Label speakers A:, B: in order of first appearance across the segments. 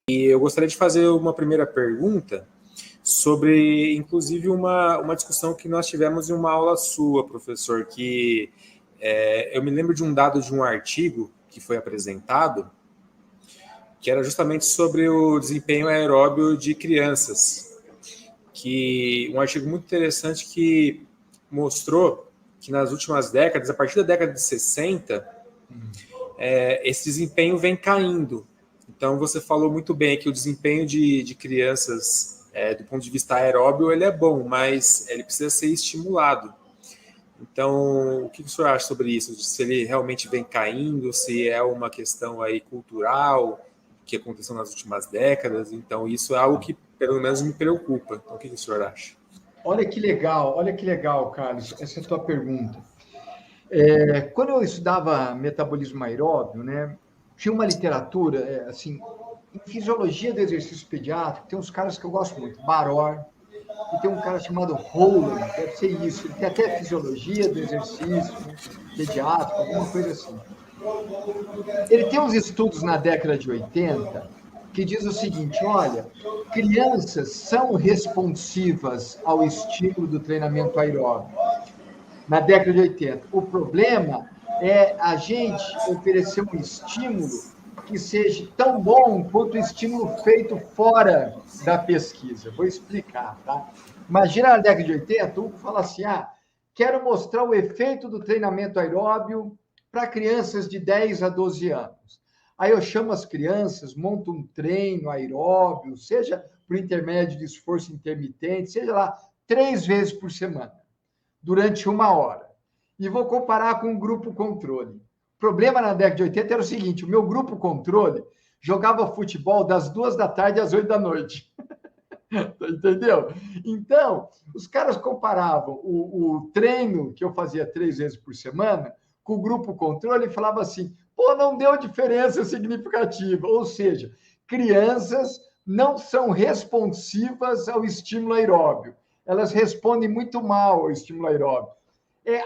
A: E eu gostaria de fazer uma primeira pergunta sobre, inclusive, uma discussão que nós tivemos em uma aula sua, professor, que eu me lembro de um dado de um artigo que foi apresentado, que era justamente sobre o desempenho aeróbio de crianças, que um artigo muito interessante que mostrou que nas últimas décadas, a partir da década de 60, esse desempenho vem caindo. Então, você falou muito bem que o desempenho de crianças, do ponto de vista aeróbio, ele é bom, mas ele precisa ser estimulado. Então, o que o senhor acha sobre isso? Se ele realmente vem caindo, se é uma questão aí cultural que aconteceu nas últimas décadas? Então, isso é algo que, pelo menos, me preocupa. Então, o que o senhor acha?
B: Olha que legal, Carlos, essa é a tua pergunta. Quando eu estudava metabolismo aeróbio, né, tinha uma literatura, assim, em fisiologia do exercício pediátrico, tem uns caras que eu gosto muito, Baror, e tem um cara chamado Rowland, deve ser isso, ele tem até fisiologia do exercício pediátrico, alguma coisa assim. Ele tem uns estudos na década de 80 que diz o seguinte, olha, crianças são responsivas ao estímulo do treinamento aeróbio. Na década de 80. O problema é a gente oferecer um estímulo que seja tão bom quanto o estímulo feito fora da pesquisa. Vou explicar, tá? Imagina na década de 80, o Hugo fala assim, quero mostrar o efeito do treinamento aeróbio para crianças de 10 a 12 anos. Aí eu chamo as crianças, monto um treino aeróbio, seja por intermédio de esforço intermitente, seja lá, 3 vezes por semana, durante 1 hora. E vou comparar com o grupo controle. O problema na década de 80 era o seguinte, o meu grupo controle jogava futebol das 2 da tarde às 8 da noite. Entendeu? Então, os caras comparavam o treino que eu fazia 3 vezes por semana com o grupo controle e falavam assim, pô, não deu diferença significativa. Ou seja, crianças não são responsivas ao estímulo aeróbio. Elas respondem muito mal ao estímulo aeróbio.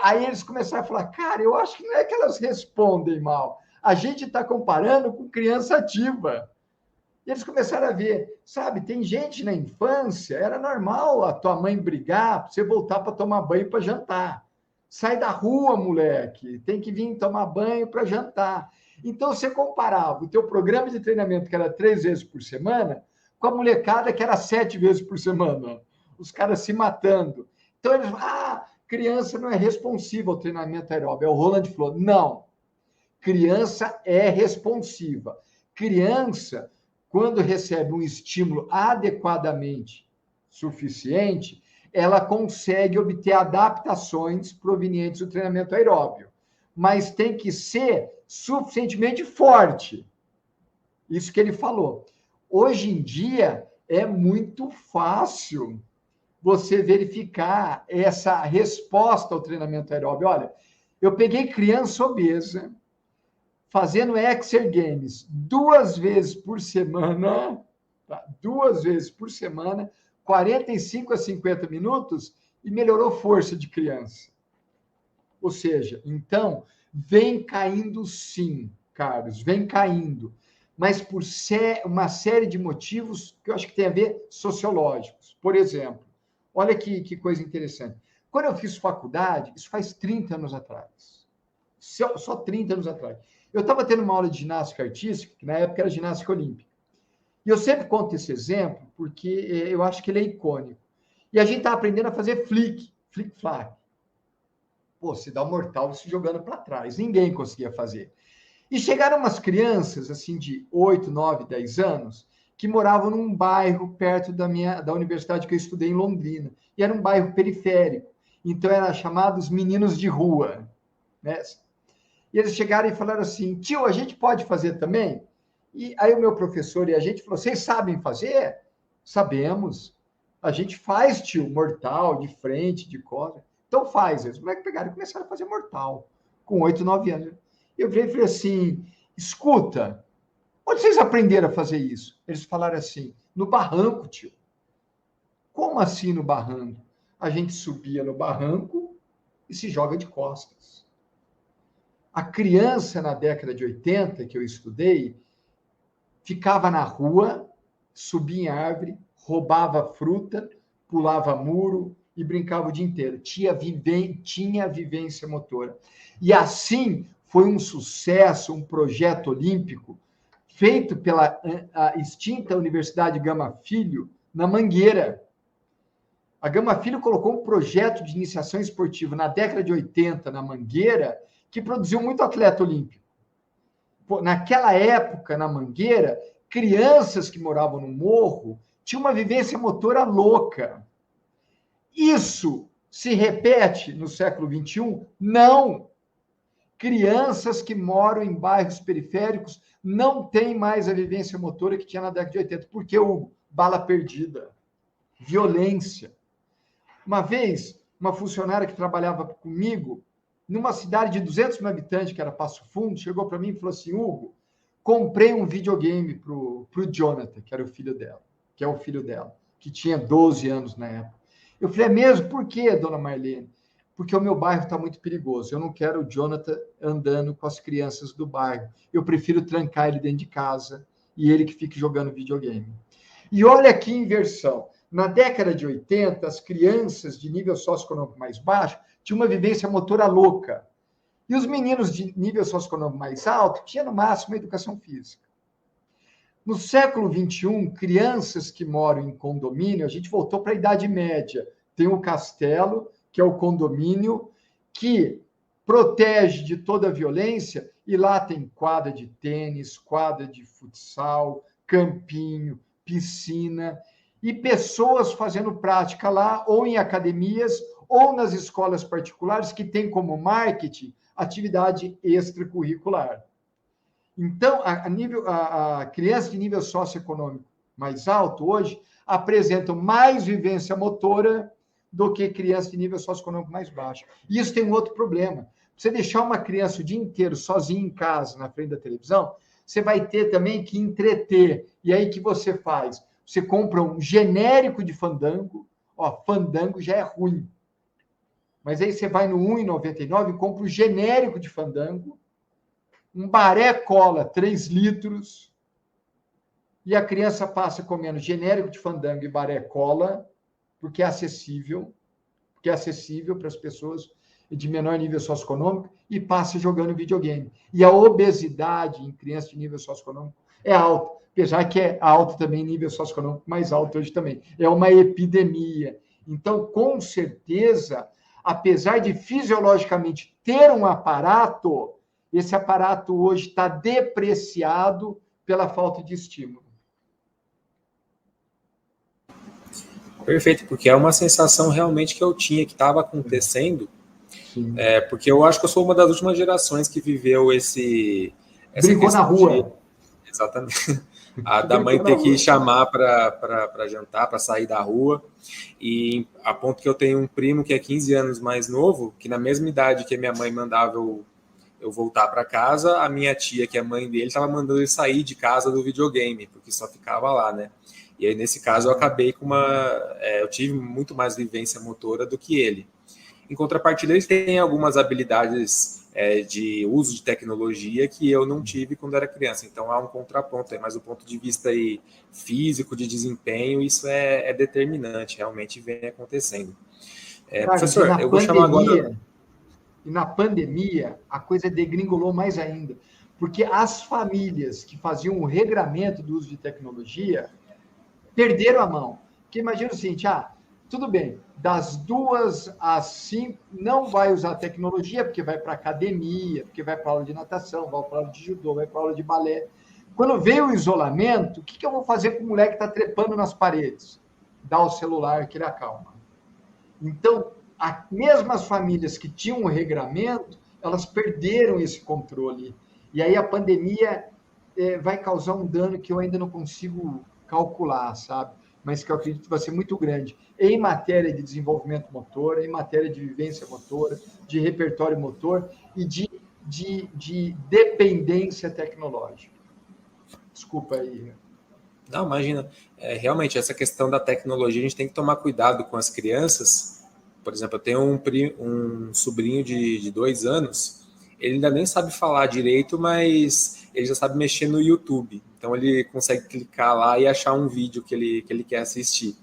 B: Aí eles começaram a falar, cara, eu acho que não é que elas respondem mal. A gente está comparando com criança ativa. E eles começaram a ver, sabe, tem gente na infância, era normal a tua mãe brigar para você voltar para tomar banho para jantar. Sai da rua, moleque, tem que vir tomar banho para jantar. Então, você comparava o teu programa de treinamento, que era 3 vezes por semana, com a molecada que era 7 vezes por semana. Os caras se matando. Então, eles criança não é responsiva ao treinamento aeróbio. O Roland falou, não, criança é responsiva. Criança, quando recebe um estímulo adequadamente suficiente, ela consegue obter adaptações provenientes do treinamento aeróbio. Mas tem que ser suficientemente forte. Isso que ele falou. Hoje em dia, é muito fácil você verificar essa resposta ao treinamento aeróbio. Olha, eu peguei criança obesa, fazendo exergames 2 vezes por semana, tá? 2 vezes por semana, 45 a 50 minutos, e melhorou força de criança. Ou seja, então, vem caindo sim, Carlos, vem caindo, mas por uma série de motivos que eu acho que tem a ver sociológicos. Por exemplo, olha que coisa interessante. Quando eu fiz faculdade, isso faz 30 anos atrás. Só 30 anos atrás. Eu estava tendo uma aula de ginástica artística, que na época era ginástica olímpica. E eu sempre conto esse exemplo porque eu acho que ele é icônico. E a gente estava aprendendo a fazer flick-flack. Pô, se dá um mortal se jogando para trás. Ninguém conseguia fazer. E chegaram umas crianças, assim, de 8, 9, 10 anos, que moravam num bairro perto da universidade que eu estudei em Londrina. E era um bairro periférico. Então, era chamado os meninos de rua, né? E eles chegaram e falaram assim, tio, a gente pode fazer também? E aí o meu professor e a gente falou, vocês sabem fazer? Sabemos. A gente faz, tio, mortal, de frente, de costas. Então faz. Os moleques pegaram e começaram a fazer mortal, com 8, 9 anos. Eu virei e falei assim, escuta, onde vocês aprenderam a fazer isso? Eles falaram assim, no barranco, tio. Como assim no barranco? A gente subia no barranco e se joga de costas. A criança, na década de 80, que eu estudei, ficava na rua, subia em árvore, roubava fruta, pulava muro e brincava o dia inteiro. Tinha vivência motora. E assim foi um sucesso, um projeto olímpico feito pela a extinta Universidade Gama Filho, na Mangueira. A Gama Filho colocou um projeto de iniciação esportiva na década de 80, na Mangueira, que produziu muito atleta olímpico. Naquela época, na Mangueira, crianças que moravam no morro tinham uma vivência motora louca. Isso se repete no século XXI? Não! Crianças que moram em bairros periféricos não têm mais a vivência motora que tinha na década de 80. Por que, Hugo? Bala perdida, violência. Uma vez, uma funcionária que trabalhava comigo, numa cidade de 200 mil habitantes, que era Passo Fundo, chegou para mim e falou assim, Hugo, comprei um videogame para o Jonathan, que era o filho dela, que é o filho dela, que tinha 12 anos na época. Eu falei, é mesmo? Por quê, dona Marlene? Porque o meu bairro está muito perigoso. Eu não quero o Jonathan andando com as crianças do bairro. Eu prefiro trancar ele dentro de casa e ele que fique jogando videogame. E olha que inversão. Na década de 80, as crianças de nível socioeconômico mais baixo tinham uma vivência motora louca. E os meninos de nível socioeconômico mais alto tinham, no máximo, educação física. No século XXI, crianças que moram em condomínio, a gente voltou para a Idade Média. Tem o castelo, que é o condomínio, que protege de toda a violência, e lá tem quadra de tênis, quadra de futsal, campinho, piscina, e pessoas fazendo prática lá, ou em academias, ou nas escolas particulares, que tem como marketing atividade extracurricular. Então, a criança de nível socioeconômico mais alto, hoje, apresentam mais vivência motora do que criança de nível socioeconômico mais baixo. E isso tem um outro problema. Você deixar uma criança o dia inteiro sozinha em casa, na frente da televisão, você vai ter também que entreter. E aí, o que você faz? Você compra um genérico de Fandango. Ó, Fandango já é ruim. Mas aí você vai no R$ 1,99 e compra o genérico de Fandango, um baré cola, 3 litros, e a criança passa comendo genérico de Fandango e baré cola, porque é acessível para as pessoas de menor nível socioeconômico, e passa jogando videogame. E a obesidade em crianças de nível socioeconômico é alta, apesar que é alta também, nível socioeconômico mais alto hoje também. É uma epidemia. Então, com certeza, apesar de fisiologicamente ter um aparato, esse aparato hoje está depreciado pela falta de estímulo.
A: Perfeito, porque é uma sensação realmente que eu tinha, que estava acontecendo, porque eu acho que eu sou uma das últimas gerações que viveu essa
B: brincou na rua.
A: Exatamente. A da mãe ter que chamar para jantar, para sair da rua, e a ponto que eu tenho um primo que é 15 anos mais novo, que na mesma idade que a minha mãe mandava eu voltar para casa, a minha tia, que é mãe dele, estava mandando ele sair de casa do videogame, porque só ficava lá, né? E aí, nesse caso, eu acabei com eu tive muito mais vivência motora do que ele. Em contrapartida, ele tem algumas habilidades de uso de tecnologia que eu não tive quando era criança. Então, há um contraponto, mas do ponto de vista aí, físico, de desempenho, isso é determinante, realmente vem acontecendo. Professor, eu vou chamar agora...
B: E na pandemia, a coisa degringolou mais ainda, porque as famílias que faziam o regramento do uso de tecnologia perderam a mão. Porque imagina o seguinte, tudo bem, das 2 às 5 não vai usar tecnologia, porque vai para academia, porque vai para aula de natação, vai para aula de judô, vai para aula de balé. Quando veio o isolamento, o que eu vou fazer com o moleque que está trepando nas paredes? Dá o celular que ele acalma. Então, mesmo as famílias que tinham um regramento, elas perderam esse controle. E aí a pandemia vai causar um dano que eu ainda não consigo calcular, sabe? Mas que eu acredito que vai ser muito grande em matéria de desenvolvimento motor, em matéria de vivência motora, de repertório motor e de dependência tecnológica. Desculpa aí.
A: Não, imagina. Realmente, essa questão da tecnologia, a gente tem que tomar cuidado com as crianças. Por exemplo, eu tenho um sobrinho de 2 anos, ele ainda nem sabe falar direito, mas ele já sabe mexer no YouTube. Então, ele consegue clicar lá e achar um vídeo que ele quer assistir.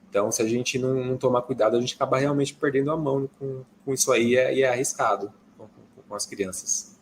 A: Então, se a gente não tomar cuidado, a gente acaba realmente perdendo a mão com isso aí e é arriscado com as crianças.